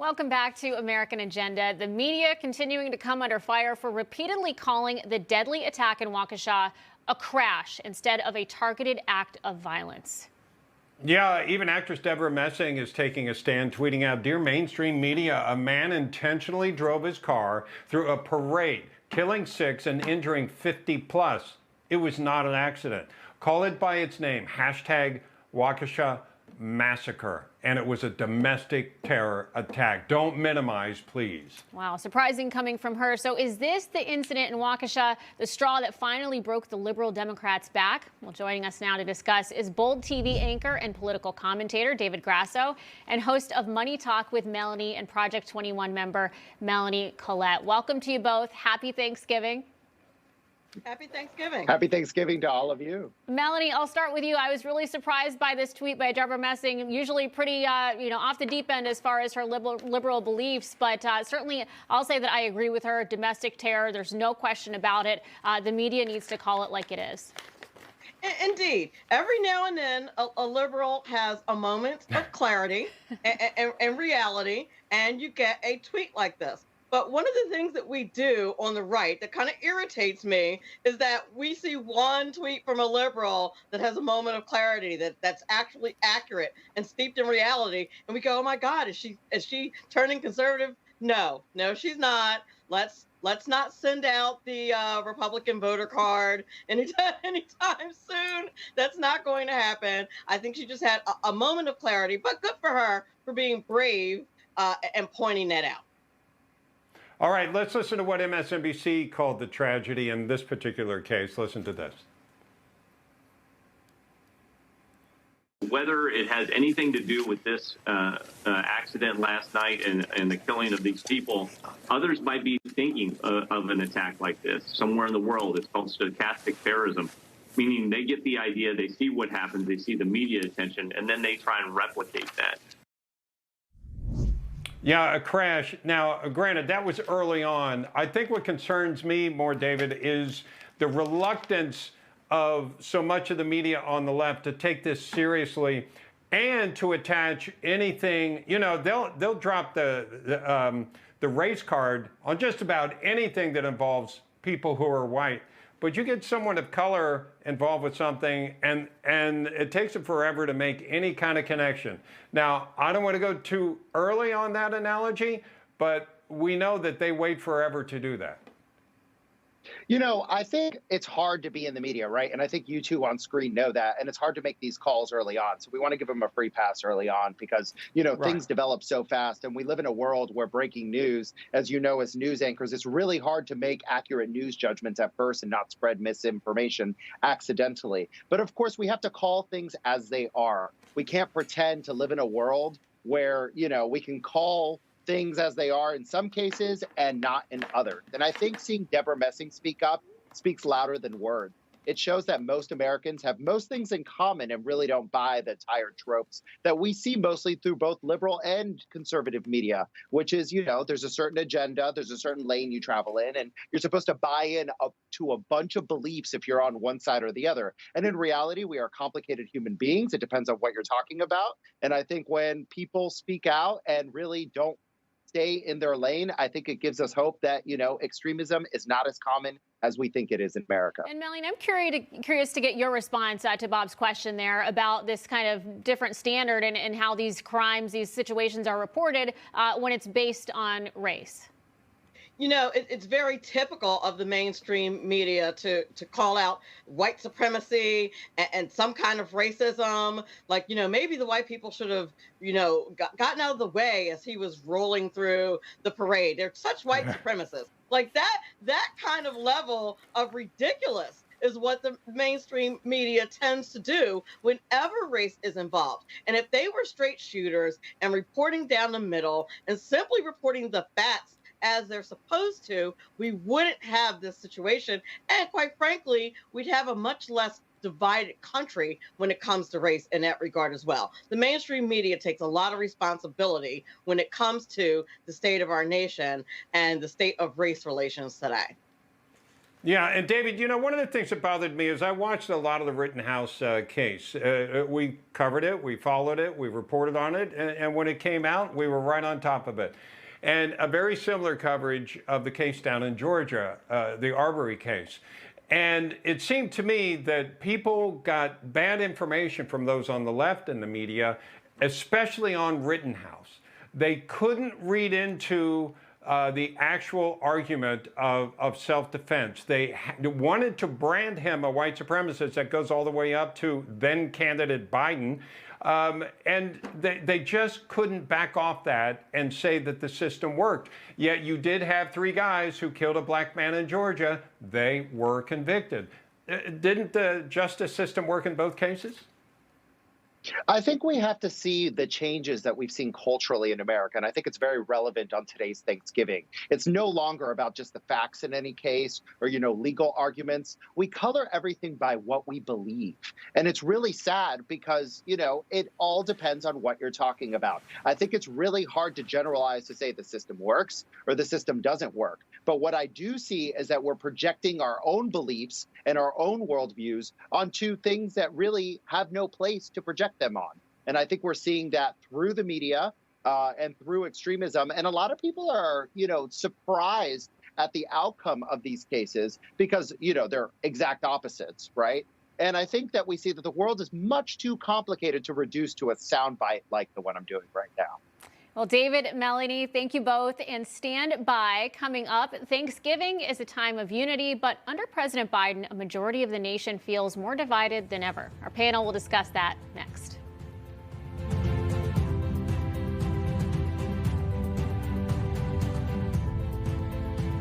Welcome back to American Agenda. The media continuing to come under fire for repeatedly calling the deadly attack in Waukesha a crash instead of a targeted act of violence. Yeah, even actress Deborah Messing is taking a stand, tweeting out, "Dear mainstream media, a man intentionally drove his car through a parade, killing 6 and injuring 50 plus. It was not an accident. Call it by its name, hashtag Waukesha Massacre. And it was a domestic terror attack. Don't minimize, please." Wow, surprising coming from her. So is this the incident in Waukesha, the straw that finally broke the liberal Democrats' back? Well, joining us now to discuss is Bold TV anchor and political commentator David Grasso and host of Money Talk with Melanie and Project 21 member Melanie Collette. Welcome to you both. Happy Thanksgiving. Happy Thanksgiving. Happy Thanksgiving to all of you. Melanie, I'll start with you. I was really surprised by this tweet by Deborah Messing, usually pretty, off the deep end as far as her liberal beliefs. But certainly I'll say that I agree with her. Domestic terror, there's no question about it. The media needs to call it like it is. Indeed. Every now and then, a liberal has a moment of clarity and reality, and you get a tweet like this. But one of the things that we do on the right that kind of irritates me is that we see one tweet from a liberal that has a moment of clarity that's actually accurate and steeped in reality, and we go, "Oh my God, is she turning conservative?" No, she's not. Let's not send out the Republican voter card anytime soon. That's not going to happen. I think she just had a moment of clarity, but good for her for being brave and pointing that out. All right, let's listen to what MSNBC called the tragedy in this particular case. Listen to this. Whether it has anything to do with this accident last night and the killing of these people, others might be thinking of an attack like this somewhere in the world. It's called stochastic terrorism, meaning they get the idea, they see what happens, they see the media attention, and then they try and replicate that. Yeah, a crash. Now, granted, that was early on. I think what concerns me more, David, is the reluctance of so much of the media on the left to take this seriously and to attach anything. You know, they'll drop the race card on just about anything that involves people who are white. But you get someone of color involved with something, and it takes them forever to make any kind of connection. Now, I don't want to go too early on that analogy, but we know that they wait forever to do that. You know, I think it's hard to be in the media, right? And I think you two on screen know that. And it's hard to make these calls early on. So we want to give them a free pass early on because, right, things develop so fast. And we live in a world where breaking news, as you know, as news anchors, it's really hard to make accurate news judgments at first and not spread misinformation accidentally. But of course, we have to call things as they are. We can't pretend to live in a world where, we can call things as they are in some cases and not in others. And I think seeing Deborah Messing speak up speaks louder than words. It shows that most Americans have most things in common and really don't buy the tired tropes that we see mostly through both liberal and conservative media, which is, there's a certain agenda, there's a certain lane you travel in, and you're supposed to buy in up to a bunch of beliefs if you're on one side or the other. And in reality, we are complicated human beings. It depends on what you're talking about. And I think when people speak out and really don't stay in their lane, I think it gives us hope that, extremism is not as common as we think it is in America. And Melanie, I'm curious to get your response to Bob's question there about this kind of different standard and how these crimes, these situations are reported when it's based on race. It's very typical of the mainstream media to call out white supremacy and some kind of racism. Like, maybe the white people should have, gotten out of the way as he was rolling through the parade. They're such white supremacists. Like that kind of level of ridiculous is what the mainstream media tends to do whenever race is involved. And if they were straight shooters and reporting down the middle and simply reporting the facts as they're supposed to, we wouldn't have this situation. And quite frankly, we'd have a much less divided country when it comes to race in that regard as well. The mainstream media takes a lot of responsibility when it comes to the state of our nation and the state of race relations today. Yeah, and David, you know, one of the things that bothered me is I watched a lot of the Rittenhouse case. We covered it, we followed it, we reported on it, and when it came out, we were right on top of it. And a very similar coverage of the case down in Georgia, the Arbery case. And it seemed to me that people got bad information from those on the left in the media, especially on Rittenhouse. They couldn't read into the actual argument of self-defense. They wanted to brand him a white supremacist that goes all the way up to then candidate Biden. And they just couldn't back off that and say that the system worked. Yet you did have 3 guys who killed a black man in Georgia. They were convicted. Didn't the justice system work in both cases? I think we have to see the changes that we've seen culturally in America, and I think it's very relevant on today's Thanksgiving. It's no longer about just the facts in any case or, legal arguments. We color everything by what we believe. And it's really sad because, it all depends on what you're talking about. I think it's really hard to generalize to say the system works or the system doesn't work. But what I do see is that we're projecting our own beliefs and our own worldviews onto things that really have no place to project them on. And I think we're seeing that through the media and through extremism. And a lot of people are, surprised at the outcome of these cases because, they're exact opposites, right? And I think that we see that the world is much too complicated to reduce to a soundbite like the one I'm doing right now. Well, David, Melanie, thank you both. And stand by. Coming up, Thanksgiving is a time of unity, but under President Biden, a majority of the nation feels more divided than ever. Our panel will discuss that next.